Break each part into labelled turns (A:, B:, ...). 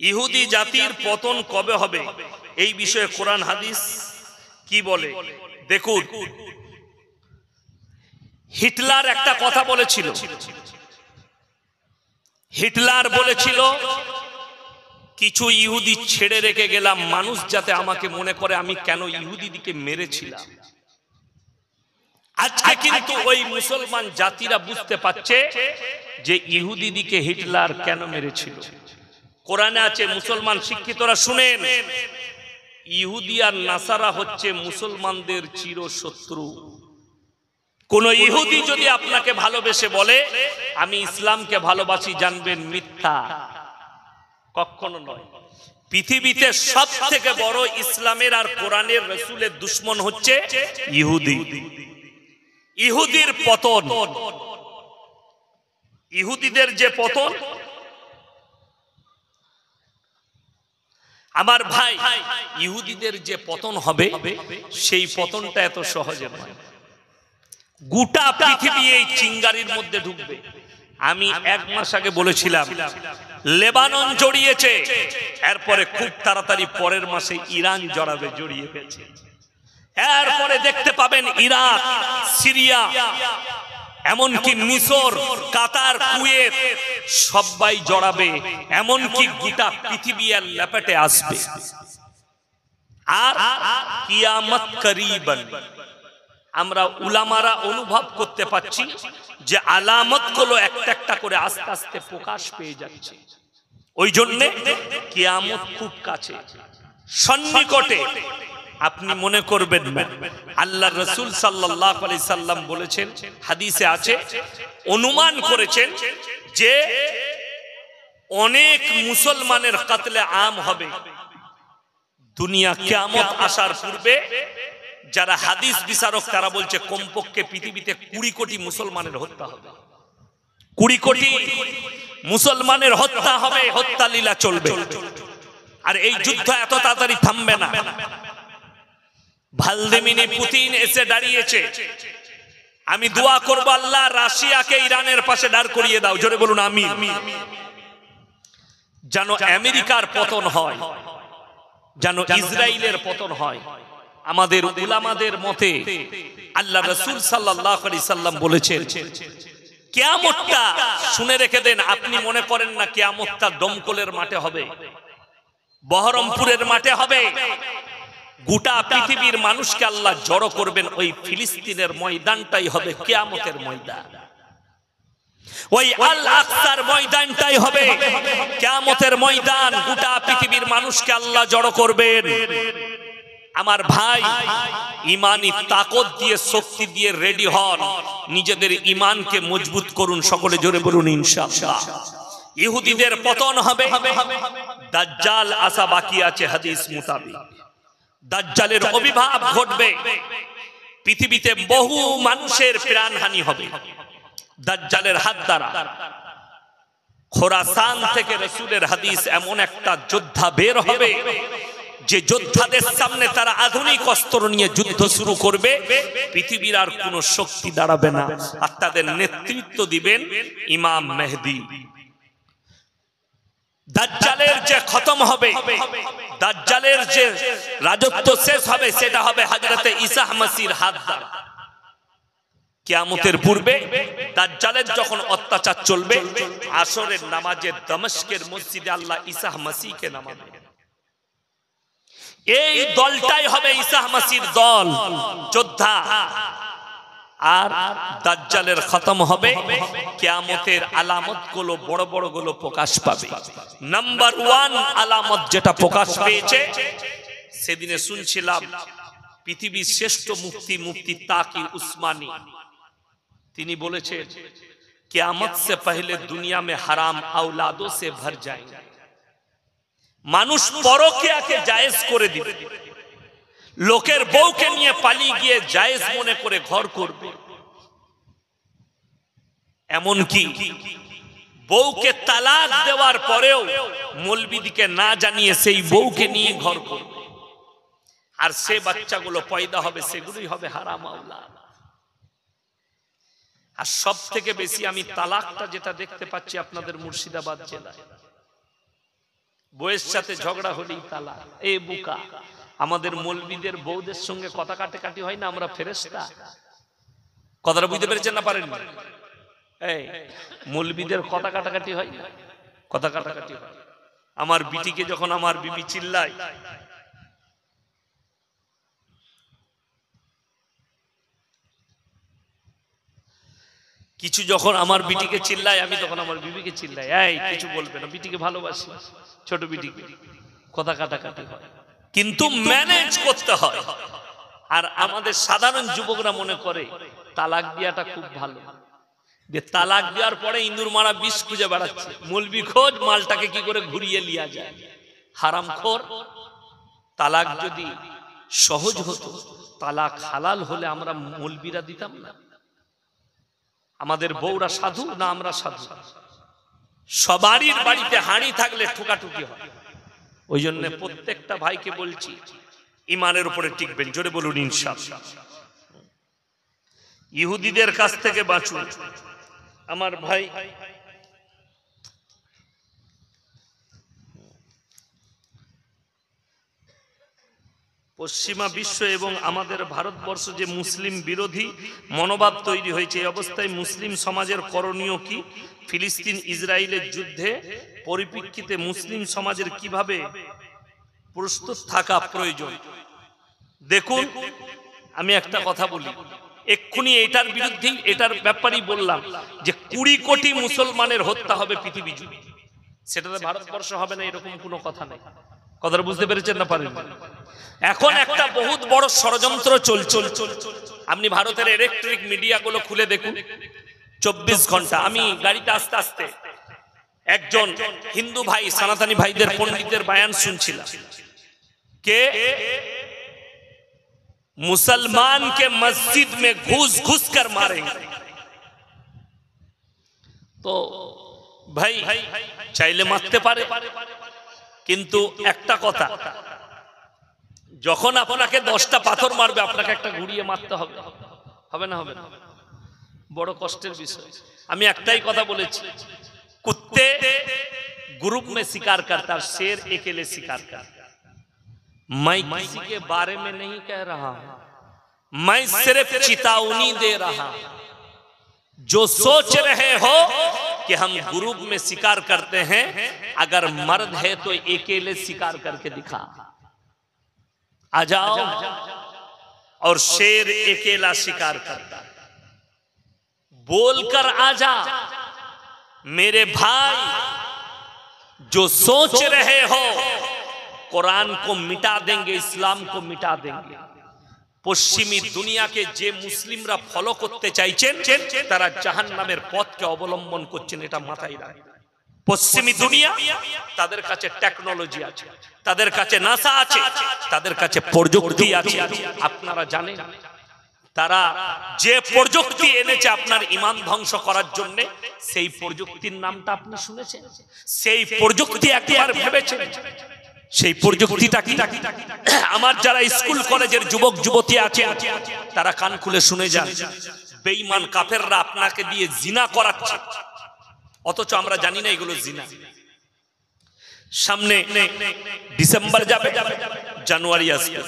A: ইহুদি জাতির পতন কবে হবে এই বিষয়ে কোরআন হাদিস কি বলে? দেখুন, হিটলার একটা কথা বলেছিল। হিটলার বলেছিল, কিছু ইহুদি ছেড়ে রেখে গেলাম মানুষ যাতে আমাকে মনে করে আমি কেন ইহুদিদিকে মেরেছিলাম। আজকে কিন্তু ওই মুসলমান জাতিরা বুঝতে পারছে যে ইহুদিদিকে হিটলার কেন মেরেছিল। কোরআনে আছে, মুসলমান শিক্ষিতরা শুনেন, ইহুদি আর নাসারা হচ্ছে মুসলমানদের চিরশত্রু। কোন ইহুদি যদি আপনাকে ভালোবেসে বলে আমি ইসলামকে ভালোবাসি, জানবেন মিথ্যা, কখনো নয়। পৃথিবীতে সব থেকে বড় ইসলামের আর কোরআনের রাসূলের দুশমন হচ্ছে ইহুদি। ইহুদির পতন, ইহুদিদের যে পতন, আমার ভাই, ইহুদিদের যে পতন হবে সেই পতনটা এত সহজে নয়। গোটা পৃথিবী এই চিঙ্গারির মধ্যে ঢুকবে। আমি এক মাস আগে বলেছিলাম লেবানন জড়িয়েছে, এরপরে খুব তাড়াতাড়ি পরের মাসে ইরান জড়াবে, জড়িয়ে গেছে। এরপরে দেখতে পাবেন ইরাক, সিরিয়া, এমনকি মিশর, কাতার, কুয়েত সবাই জড়াবে, এমনকি গোটা পৃথিবী এর লেপেটে আসবে। আর কিয়ামত করিবন। আমরা উলামারা অনুভব করতে পাচ্ছি যে আলামতগুলো একটা একটা করে আস্তে আস্তে প্রকাশ পেয়ে যাচ্ছে। ওই জন্য কিয়ামত খুব কাছে, সন্নিকটে। আপনি মনে করবেন না, আল্লাহর রাসূল সাল্লাল্লাহু আলাইহি সাল্লাম বলেছেন, হাদিসে আছে, অনুমান করেছেন যে অনেক মুসলমানের কতলে আম হবে দুনিয়া কিয়ামত আসার পূর্বে। যারা হাদিস বিচারক তারা বলছে কমপক্ষে পৃথিবীতে 20 কোটি মুসলমানের হত্যা হবে। 20 কোটি মুসলমানের হত্যা হবে, হত্যা লীলা চলবে। আর এই যুদ্ধ এত তাড়াতাড়ি থামবে না। ভ্লাদিমির পুতিন এসে দাঁড়িয়েছে। আমি দোয়া করব, আল্লাহ রাশিয়াকে ইরানের পাশে দাঁড় করিয়ে দাও, জোরে বলুন আমিন। যেন আমেরিকার পতন হয়, যেন ইসরায়েলের পতন হয়। আমাদের উলামাদের মতে আল্লাহ রাসূল সাল্লাল্লাহু আলাইহি সাল্লাম বলেছেন, কিয়ামতটা শুনে রেখে দেন। আপনি মনে করেন না কিয়ামতটা দমকলের মাঠে হবে, বহরমপুরের মাঠে হবে। গোটা পৃথিবীর মানুষকে আল্লাহ জড়ো করবেন, ওই ফিলিস্তিনের ময়দানটাই হবে কিয়ামতের ময়দান। ওই আল আকসার ময়দানটাই হবে কিয়ামতের ময়দান। গোটা পৃথিবীর মানুষকে আল্লাহ জড়ো করবেন। আমার ভাই, ইমানি তাকত দিয়ে, শক্তি দিয়ে রেডি হন, নিজেদের ইমানকে মজবুত করুন। সকলে জোরে বলুন ইনশাআল্লাহ। ইহুদিদের পতন হবে, দাজ্জাল আসা বাকি আছে হাদিস মোতাবেক। দাজ্জালের আবির্ভাব ঘটবে, পৃথিবীতে বহু মানুষের প্রাণহানি হবে দাজ্জালের হাত দ্বারা। খোরাসান থেকে রাসূলের হাদিস, এমন একটা যোদ্ধা বের হবে যে যোদ্ধাদের সামনে তারা আধুনিক অস্ত্র নিয়ে যুদ্ধ শুরু করবে, পৃথিবীর আর কোন শক্তি দাঁড়াবে না। আর তাদের নেতৃত্ব দিবেন ইমাম মেহেদী। দাজ্জালের যে খতম হবে, দাজ্জালের যে রাজত্ব শেষ হবে, সেটা হবে হযরতে ঈসা মসিহর হাত দ্বারা। কিয়ামতের পূর্বে দাজ্জালের যখন অত্যাচার চলবে, আসরের নামাজে দমস্কের মসজিদে আল্লাহ ঈসা মসিহকে নামাবেন। এই দলটাই হবে ঈসা মসিহর দল, যোদ্ধা। আর দাজ্জালের খতম হবে, কিয়ামতের আলামতগুলো বড় বড় গুলো প্রকাশ পাবে। নাম্বার 1 আলামত যেটা প্রকাশ পেয়েছে, সেদিনে শুনছিলাম পৃথিবীর শ্রেষ্ঠ মুফতি, মুফতি তাকি উসমানী, তিনি বলেছেন কিয়ামত সে পহলে দুনিয়া में হারাম औलादों से भर जाएंगे। মানুষ পরকীয়াকে জায়েজ করে দিবে, লোকের বউকে নিয়ে পালিয়ে গিয়ে জায়েজ মনে করে ঘর করবে। এমনকি বউকে তালাক দেওয়ার পরেও মৌলবীদিকে না জানিয়ে সেই বউকে নিয়ে ঘর করবে। আর সে বাচ্চাগুলো পয়দা হবে, সেগুলোই হবে হারাম औलाद। আর সব থেকে বেশি আমি তালাকটা যেটা দেখতে পাচ্ছি আপনাদের মুর্শিদাবাদ জেলায়, বউয়ের সাথে ঝগড়া হলেই তালাক। এ বুকা, আমাদের মৌলবীদের বউদের সঙ্গে কথা কাটাকাটি হয় না, আমরা ফেরেশতা। কথাটা বুঝতে পেরেছেন না পারেন? এই মৌলবীদের কথা কাটাকাটি হয় না, কথা কাটাকাটি হয়। আমার বিটিকে যখন আমার বিবি চিল্লায়, কিছু যখন আমার বিটিকে চিল্লায়, আমি তখন আমার বিবিকে চিল্লাই, এই কিছু বলবে না, বিটিকে ভালোবাসি, ছোট বিটিকে, কথা কাটাকাটি হয়, কিন্তু ম্যানেজ করতে হয়। আর আমাদের সাধারণ যুবকরা মনে করে তালাক দেওয়াটা খুব ভালো, যে তালাক দেওয়ার পরে ইন্দুর মারা বিষ খুঁজে বেড়াচ্ছে, মৌলবি খোঁজ মালটাকে কি করে ঘুরিয়ে লিয়া যায়। হারামখোর। তালাক যদি সহজ হতো, তালাক হালাল হলে আমরা মৌলবিরা দিতাম না। আমাদের বউরা সাধু না আমরা সাধু? সবারই বাড়িতে হাঁড়ি থাকলে ঠোকাঠুকি হয়। ওই জন্য প্রত্যেকটা ভাইকে বলছি, ইমানের উপরে টিকবেন, জোরে বলুন ইনশাআল্লাহ। ইহুদিদের কাছ থেকে বাঁচুন আমার ভাই। পশ্চিমা বিশ্ব এবং আমাদের ভারতবর্ষ যে মুসলিম বিরোধী মনোভাব তৈরি হয়েছে, এই অবস্থায় মুসলিম সমাজের করণীয় কি? ফিলিস্তিন ইসরায়েলের যুদ্ধে পরিপ্রেক্ষিতে মুসলিম সমাজের কিভাবে প্রস্তুত থাকা প্রয়োজন? দেখুন, আমি একটা কথা বলি, এক্ষুনি এটার বিরুদ্ধে, এটার ব্যাপারেই বললাম যে 20 কোটি মুসলমানের হত্যা হবে পৃথিবী জুড়ে। সেটাতে ভারতবর্ষ হবে না এরকম কোনো কথা নেই। কথাটা বুঝতে পেরেছেন না পারেন? এখন একটা বহুত বড় ষড়যন্ত্র চলছে। আপনি ভারতের ইলেকট্রিক মিডিয়া গুলো খুলে দেখুন, 24 ঘন্টা। আমি গাড়িতে আস্তে আস্তে একজন হিন্দু ভাই, সনাতনী ভাইদের, পণ্ডিতদের বয়ান শুনছিলাম, কে मुसलमान के मस्जिद में घुस घुस कर मारेंगे। तो भाई চাইলে মারতে পারে, কিন্তু একটা কথা, যখন আপনাকে 10টা পাথর মারবে, আপনাকে একটা ঘুরিয়ে মারতে হবে, হবে না? হবে না? বড় কষ্টের বিষয়। আমি একটাই কথা বলেছি, কুত্তে ग्रुप में शिकार करता है, शेर अकेले शिकार करता है। मैं किसी के बारे में नहीं कह रहा हूं, मैं सिर्फ चेतावनी दे रहा हूं। जो सोच रहे हो कि हम ग्रुप में शिकार करते हैं, अगर मर्द है तो अकेले शिकार करके दिखा, आ जाओ। और शेर अकेला शिकार करता है, बोलकर आ जा मेरे भाई। जो सोच रहे हो कुरान को मिटा देंगे, इस्लाम को मिटा देंगे, পশ্চিমী দুনিয়াকে যে মুসলিমরা ফলো করতে চাইছেন, তারা জাহান্নামের পথকে অবলম্বন করছেন, এটা মাথায় রাখবেন। পশ্চিমী দুনিয়া, তাদের কাছে টেকনোলজি আছে, তাদের কাছে নাসা আছে, তাদের কাছে প্রযুক্তি আছে। আপনারা জানেন তারা যে প্রযুক্তি এনেছে আপনার ঈমান ধ্বংস করার জন্য, সেই প্রযুক্তির নামটা আপনি শুনেছেন? সেই প্রযুক্তি একবার ভেবেছেন সেই প্রযুক্তিটা কি? আমার যারা স্কুল কলেজের যুবক যুবতী আছে, তারা কান খুলে শুনে যান, বেঈমান কাফেররা আপনাকে দিয়ে জিনা করাচ্ছে, অথচ আমরা জানি না এগুলো জিনা। সামনে ডিসেম্বর যাবে, জানুয়ারি আসবে,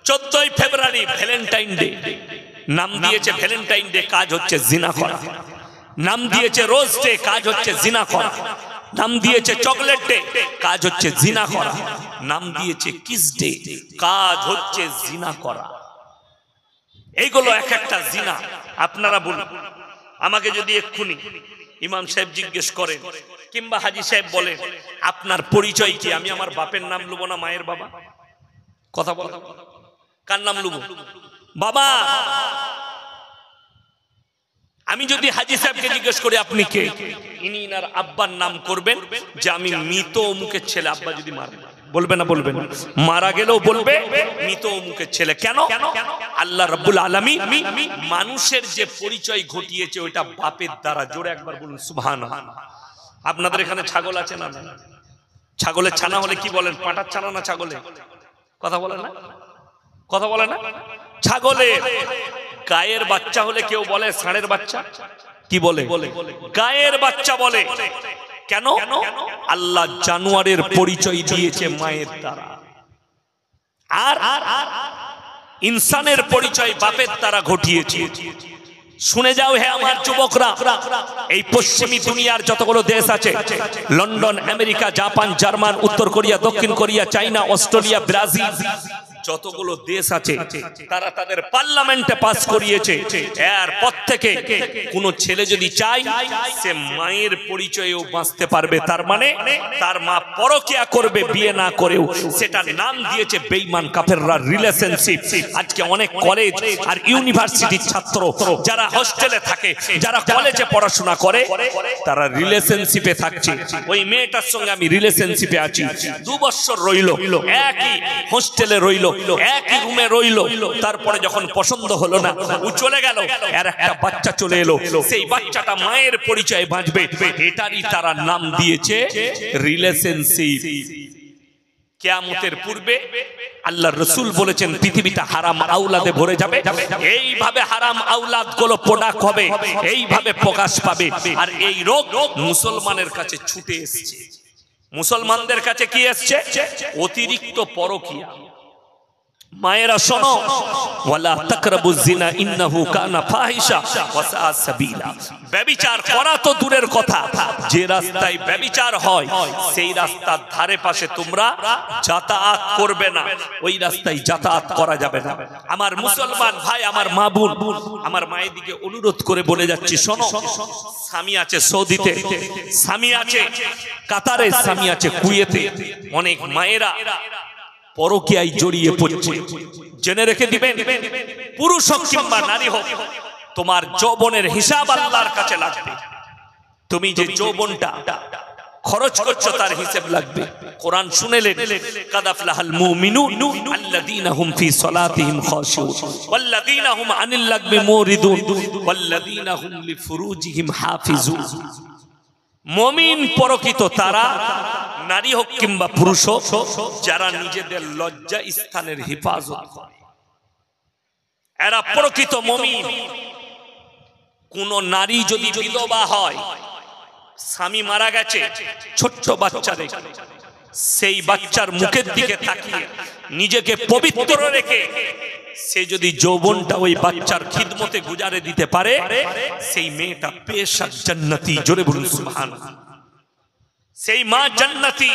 A: 14ই ফেব্রুয়ারি ভ্যালেন্টাইন ডে। নাম দিয়েছে ভ্যালেন্টাইন ডে, কাজ হচ্ছে জিনা করা। নাম দিয়েছে রোজ ডে, কাজ হচ্ছে জিনা করা। নাম দিয়েছে চকলেট ডে, কাজ হচ্ছে জিনা করা। নাম দিয়েছে কিস ডে, কাজ হচ্ছে জিনা করা। এইগুলো এক একটা জিনা। আপনারা বলুন, আমাকে যদি এক্ষুনি ইমাম সাহেব জিজ্ঞেস করেন কিংবা হাজী সাহেব বলেন আপনার পরিচয় কি, আমি আমার বাপের নাম লুবো না মায়ের বাবা? কথা বলো, কার নাম লুবো? বাবা। আমি যদি হাজী সাহেবকে জিজ্ঞেস করি আপনি কে, ইনি ইনার আব্বার নাম করবেন যে আমি মৃত অমুকের ছেলে। আব্বা যদি মারা, বলবে না? বলবেন। মারা গেলেও বলবে মৃত অমুকের ছেলে। কেন? আল্লাহ রাব্বুল আলামিন মানুষের যে পরিচয় ঘটিয়েছে ওইটা বাপের দ্বারা। জোরে একবার বলুন সুবহানাল্লাহ। আপনাদের এখানে ছাগল আছে না? ছাগলের ছানা হলে কি বলেন? পাঁঠার ছানা না ছাগলে? কথা বলে না? কথা বলে না? ছাগলের গায়ের বাচ্চা হলে কেউ বলে ষাঁড়ের বাচ্চা? কি বলে? গায়ের বাচ্চা বলে। কেন? আল্লাহ জানোয়ারের পরিচয় দিয়েছে মায়ের দ্বারা, আর ইনসানের পরিচয় বাপের দ্বারা ঘটিয়েছে। শুনে যাও হে আমার যুবকরা, এই পশ্চিমী দুনিয়ার যতগুলো দেশ আছে, লন্ডন, আমেরিকা, জাপান, জার্মান, উত্তর কোরিয়া, দক্ষিণ কোরিয়া, চাইনা, অস্ট্রেলিয়া, ব্রাজিল, যতগুলো দেশ আছে তারা তাদের পার্লামেন্টে পাস করিয়েছে, এরপর থেকে কোন ছেলে যদি চায় সে মায়ের পরিচয়েও বাঁচতে পারবে। তার মানে তার মা পরকিয়া করবে বিয়ে না করেও, সেটার নাম দিয়েছে বেঈমান কাফেররা রিলেশনশিপ। আজকে অনেক কলেজ আর ইউনিভার্সিটির ছাত্র যারা হোস্টেলে থাকে, যারা কলেজে পড়াশোনা করে, তারা রিলেশনশিপে থাকছে। ওই মেয়েটার সঙ্গে আমি রিলেশনশিপে আছি, 2 বছর রইল, একই হোস্টেলে রইল, একই রুমে রইল, তারপরে যখন পছন্দ হলো না ও চলে গেল, আর একটা বাচ্চা চলে এলো, সেই বাচ্চাটা মায়ের পরিচয়ে বাঁচবে, এটারই তারা নাম দিয়েছে রিলেশনশিপ। কিয়ামতের পূর্বে আল্লাহর রাসূল বলেছেন পৃথিবীটা হারাম আওলাদে ভরে যাবে, এইভাবে হারাম আওলাদ গুলো প্রোডাক্ট হবে, এইভাবে প্রকাশ পাবে। আর এই রোগ মুসলমানের কাছে ছুটে এসেছে। মুসলমানদের কাছে কি এসছে? অতিরিক্ত পরকিয়া। মায়েরা শোনো, ওয়ালা তাকরাবুজ জিনা ইন্নাহু কানা ফাহিশা ওয়া সা সাবিলা। ব্যভিচার করা তো দূরের কথা, যে রাস্তায় ব্যভিচার হয় সেই রাস্তার ধারে পাশে তোমরা যাতায়াত করবে না, ওই রাস্তায় যাতায়াত করা যাবে না। আমার মুসলমান ভাই, আমার মা বোন, আমার মায়ের দিকে অনুরোধ করে বলে যাচ্ছি, শোনো, স্বামী আছে সৌদিতে, স্বামী আছে কাতারে, স্বামী আছে কুয়েতে, অনেক মায়েরা পরকীয়ায় জড়িয়ে পড়ছে। জেনে রেখে দিবেন, পুরুষ হোক কিংবা নারী হোক, তোমার যৌবনের হিসাব আল্লাহর কাছে লাগবে। তুমি যে যৌবনটা খরচ করছো তার হিসাব লাগবে। কোরআন শুনেলেন, কাদ আফলাহাল মুমিনুন আল্লাযীনা হুম ফি সালাতিহিম খাশিউন ওয়াল্লাযীনা হুম আনিল লাগবি মুরিদুন ওয়াল্লাযীনা হুম লিফুরুজিহিম হাফিজুন। মুমিন প্রকৃত তারা, নারী হোক কিংবা পুরুষ হোক, যারা নিজেদের লজ্জা স্থানের হেফাজত করে, এরা প্রকৃত মুমিন। কোন নারী যদি বিধবা হয়, স্বামী মারা গেছে, ছোট্ট বাচ্চা রেখে, সেই বাচ্চার মুখের দিকে তাকিয়ে নিজেকে পবিত্র রেখে সে যদি যৌবনটা ওই বাচ্চার খিদমতে গুজারে দিতে পারে, সেই মেয়েটা পেশাক জান্নাতি। জোরে বলুন সুবহানাল্লাহ। সেই মা জান্নাতি।